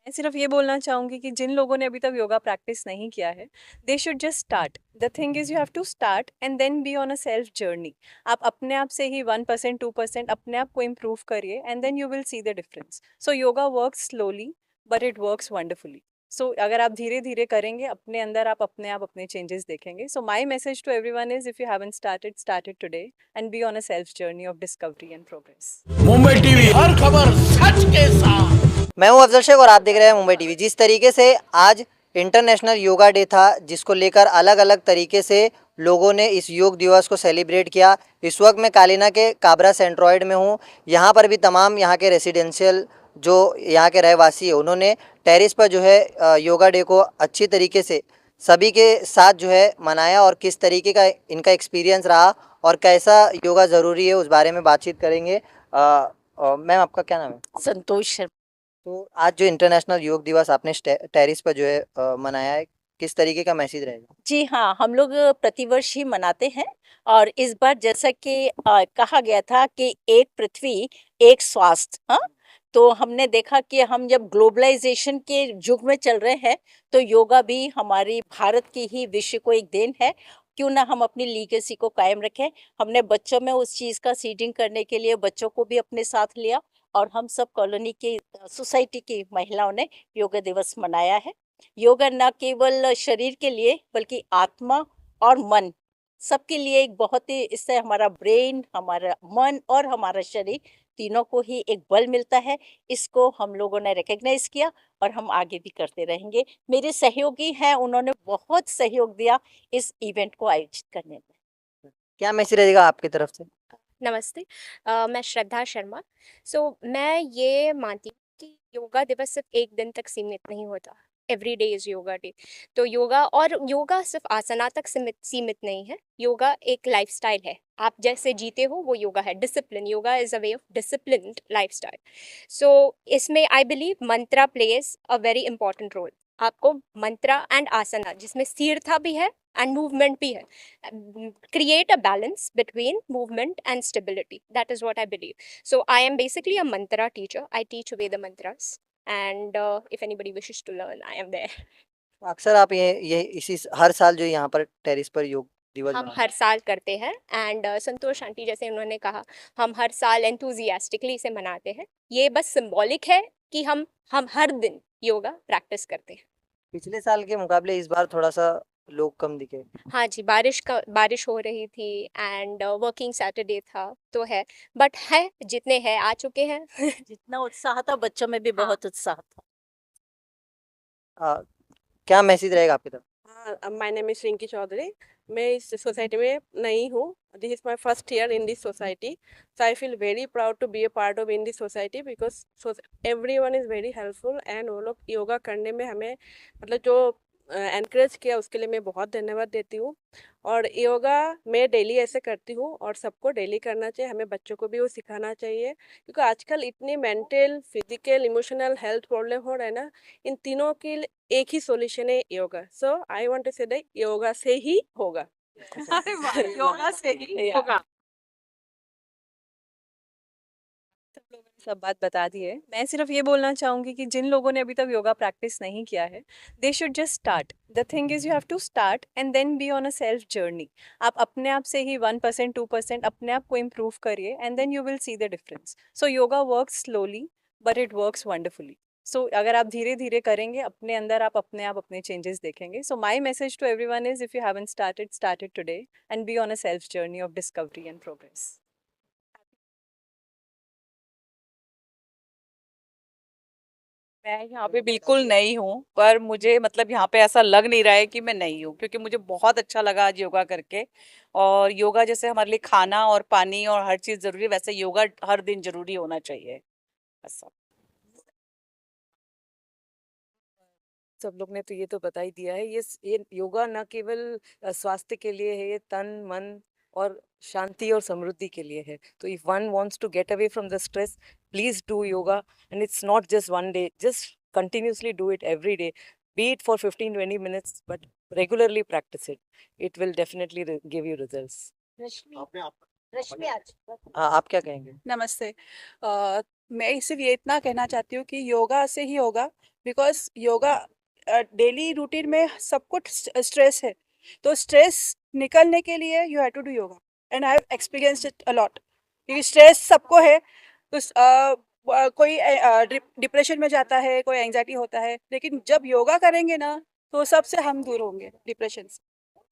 मैं सिर्फ ये बोलना चाहूँगी कि जिन लोगों ने अभी तक योगा प्रैक्टिस नहीं किया है, they should just start. The thing is you have to start and then be on a self journey. आप अपने आप से ही 1% 2% अपने आप को इम्प्रूव करिए and then you will see the difference. So yoga works slowly but it works wonderfully. So अगर आप धीरे धीरे करेंगे अपने अंदर, आप अपने चेंजेस देखेंगे। So my message to everyone is, if you haven't started, start it today and be on a self journey of discovery and progress. Mumbai TV, हर खबर सच के साथ। मैं हूं अफजल शेख और आप देख रहे हैं मुंबई टीवी। जिस तरीके से आज इंटरनेशनल योगा डे था, जिसको लेकर अलग अलग तरीके से लोगों ने इस योग दिवस को सेलिब्रेट किया। इस वक्त मैं कालीना के काबरा सेंट्रॉइड में हूं। यहाँ पर भी तमाम यहाँ के रेसिडेंशियल जो यहाँ के रहवासी है, उन्होंने टेरिस पर जो है योगा डे को अच्छी तरीके से सभी के साथ जो है मनाया। और किस तरीके का इनका एक्सपीरियंस रहा और कैसा योगा ज़रूरी है, उस बारे में बातचीत करेंगे। मैम, आपका क्या नाम है? संतोष शर्मा। तो आज जो इंटरनेशनल योग दिवस आपने टेरिस पर जो है मनाया है, किस तरीके का मैसेज रहेगा? जी हाँ, हम लोग प्रतिवर्ष ही मनाते हैं। और इस बार जैसा कि कहा गया था कि एक पृथ्वी एक स्वास्थ्य, हाँ, तो हमने देखा कि हम जब ग्लोबलाइजेशन के युग में चल रहे हैं, तो योगा भी हमारी भारत की ही विश्व को एक देन है। क्यों ना हम अपनी लीगेसी को कायम रखें। हमने बच्चों में उस चीज़ का सीडिंग करने के लिए बच्चों को भी अपने साथ लिया, और हम सब कॉलोनी की सोसाइटी की महिलाओं ने योगा दिवस मनाया है। योगा न केवल शरीर के लिए बल्कि आत्मा और मन सबके लिए एक बहुत ही, इससे हमारा ब्रेन, हमारा मन और हमारा शरीर तीनों को ही एक बल मिलता है। इसको हम लोगों ने रिकग्नाइज किया और हम आगे भी करते रहेंगे। मेरे सहयोगी हैं, उन्होंने बहुत सहयोग दिया इस इवेंट को आयोजित करने में। क्या मैसेज रहेगा आपकी तरफ से? नमस्ते। मैं श्रद्धा शर्मा। मैं ये मानती हूँ कि योगा दिवस सिर्फ एक दिन तक सीमित नहीं होता। Every day is yoga day. तो योगा सिर्फ आसना तक सीमित नहीं है। योगा एक लाइफस्टाइल है। आप जैसे जीते हो वो योगा है। Discipline, yoga is a way of disciplined lifestyle. इसमें I believe mantra plays a very important role. आपको मंत्रा एंड आसना, जिसमें स्थिरता भी है एंड मूवमेंट भी है, create a balance between movement and stability. That is what I believe. So I am basically a mantra teacher. I teach Veda mantras, and if anybody wishes to learn, I am there. अक्सर आप ये इसी हर साल जो यहाँ पर terrace पर योग दिवस हम मनाते हर साल करते हैं, एंड संतोष आंटी जैसे उन्होंने कहा, हम हर साल एंथुजियास्टिकली इसे मनाते हैं। ये बस सिंबॉलिक है कि हम हर दिन योगा प्रैक्टिस करते हैं। पिछले साल के मुकाबले इस बार थोड़ा सा लोग कम दिखे। हाँ जी, बारिश हो रही थी एंड वर्किंग सैटरडे था, तो है, बट है जितने हैं आ चुके हैं। जितना उत्साह था बच्चों में भी हाँ। बहुत उत्साह था। क्या मैसेज रहेगा आपकी तरफ? My name is Rinki Chaudhary. मैं इस सोसाइटी में नई हूँ। This is my first year in this society, so I feel very proud to be a part of in this society, because everyone is very helpful and वो लोग योगा करने में हमें मतलब जो एनकरेज किया उसके लिए मैं बहुत धन्यवाद देती हूँ। और योगा मैं डेली ऐसे करती हूँ और सबको डेली करना चाहिए। हमें बच्चों को भी वो सिखाना चाहिए, क्योंकि आजकल इतनी mental, physical, emotional health problem हो रहा है ना, इन तीनों के एक ही सॉल्यूशन है yoga. So I want to say that yoga से ही होगा। अरे वाह, योगा से ही होगा। सब लोगों ने सब बात बता दी है। मैं सिर्फ ये बोलना चाहूंगी कि जिन लोगों ने अभी तक योगा प्रैक्टिस नहीं किया है, they should just start. The thing is you have to start and then be on a self journey. आप अपने आप से ही 1% 2% अपने आप को इम्प्रूव करिए and then you will see the difference. So yoga works slowly but it works wonderfully. So अगर आप धीरे धीरे करेंगे अपने अंदर, आप अपने चेंजेस देखेंगे। So my message to everyone is, if you haven't started, start it today and be on a self journey of discovery and progress. मैं यहाँ पे बिल्कुल नई हूँ, पर मुझे मतलब यहाँ पे ऐसा लग नहीं रहा है कि मैं नई हूँ, क्योंकि मुझे बहुत अच्छा लगा आज योगा करके। और योगा जैसे हमारे लिए खाना और पानी और हर चीज़ ज़रूरी है, वैसे योगा हर दिन ज़रूरी होना चाहिए। बस। सब लोग ने तो ये तो बता ही दिया है। ये योगा न केवल स्वास्थ्य के लिए है, ये तन मन और शांति और समृद्धि के लिए है। तो if one wants to get away from the stress, please do yoga. And it's not just one day, just continuously do it every day, be it for 15-20 minutes, but regularly practice it. It will definitely give you results. रश्मि आज आप क्या कहेंगे? नमस्ते। मैं सिर्फ ये इतना कहना चाहती हूँ कि योगा से ही होगा। बिकॉज योगा डेली रूटीन में सब कुछ स्ट्रेस है, तो स्ट्रेस निकलने के लिए you have to do yoga and I have experienced it a lot, क्योंकि स्ट्रेस सबको है। तो कोई डिप्रेशन में जाता है, कोई एंजाइटी होता है, लेकिन जब योगा करेंगे ना तो सबसे हम दूर होंगे डिप्रेशन से।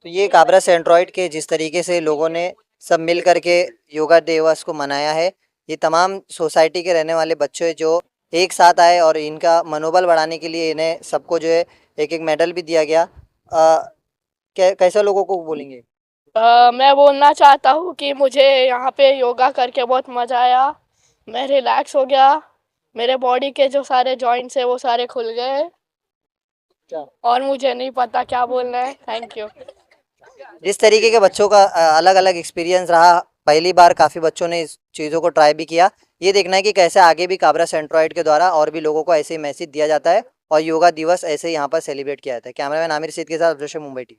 तो ये काबरा सेंट्रॉइड के जिस तरीके से लोगों ने सब मिल करके योगा दिवस को मनाया है, ये तमाम सोसाइटी के रहने वाले बच्चे जो एक साथ आए और इनका मनोबल बढ़ाने के लिए इन्हें सबको जो है एक एक मेडल भी दिया गया। कैसा लोगों को बोलेंगे? मैं बोलना चाहता हूँ कि मुझे यहाँ पे योगा करके बहुत मज़ा आया, मैं रिलैक्स हो गया, मेरे बॉडी के जो सारे जॉइंट्स है वो सारे खुल गए और मुझे नहीं पता क्या बोलना है। Thank you. जिस तरीके के बच्चों का अलग अलग एक्सपीरियंस रहा, पहली बार काफ़ी बच्चों ने इस चीज़ों को ट्राई भी किया। ये देखना है कि कैसे आगे भी काबरा सेंट्रॉइड के द्वारा और भी लोगों को ऐसे ही मैसेज दिया जाता है और योगा दिवस ऐसे ही यहाँ पर सेलिब्रेट किया जाता है। कैमरामैन आमिर सीद के साथ जोशे, Mumbai TV.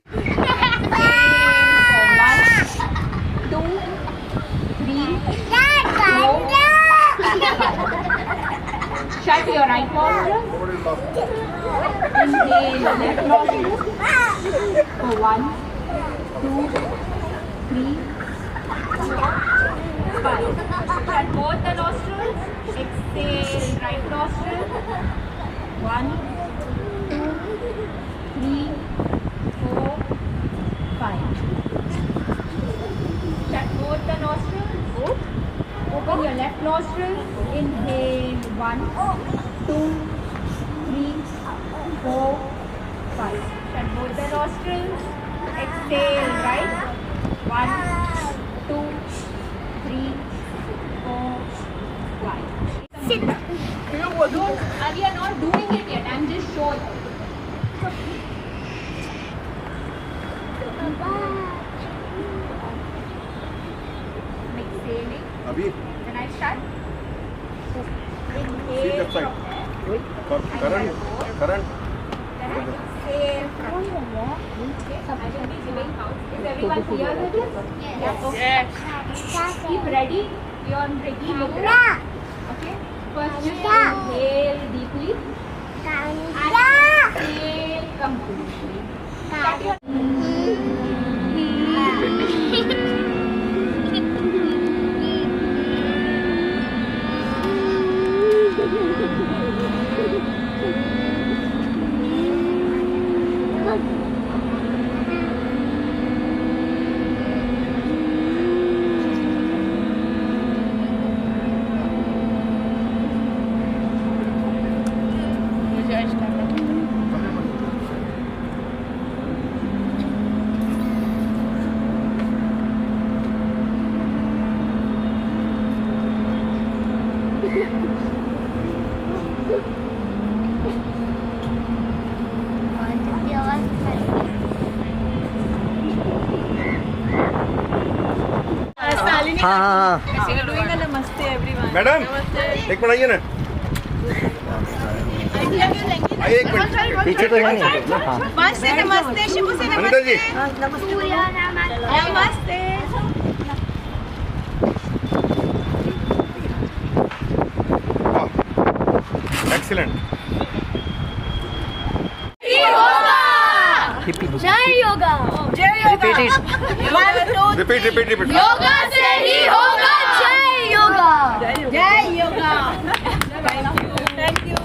Shut your right nostril. Inhale your left nostril. For 1, 2, 3, 4, 5. Shut both the nostrils. Exhale right nostril. 1, 2, 3, 4, 5. Shut both the nostrils. Open your left nostril. Inhale 1, 2, 3, 4, 5. Shut both the nostrils. Exhale right. 1, 2, 3, 4, 5. Sit. We are not doing it yet. I'm just showing. Exhaling. Then I start. Inhale from Current. then I exhale from okay. I will be giving counts. Is everyone clear with this? Yes. Keep ready. You're on ready mudra. Okay. First just inhale deeply. And exhale completely. Start your हाँ। Madam एक minute आइए ना, आइए एक minute पीछे तो नहीं है। हाँ। नमस्ते नमस्ते शिबू से अनिता जी नमस्ते। एक्सीलेंट। जय योगा। जय योगा। रिपीट योगा से ही होगा जय योगा। जय योगा। Thank you.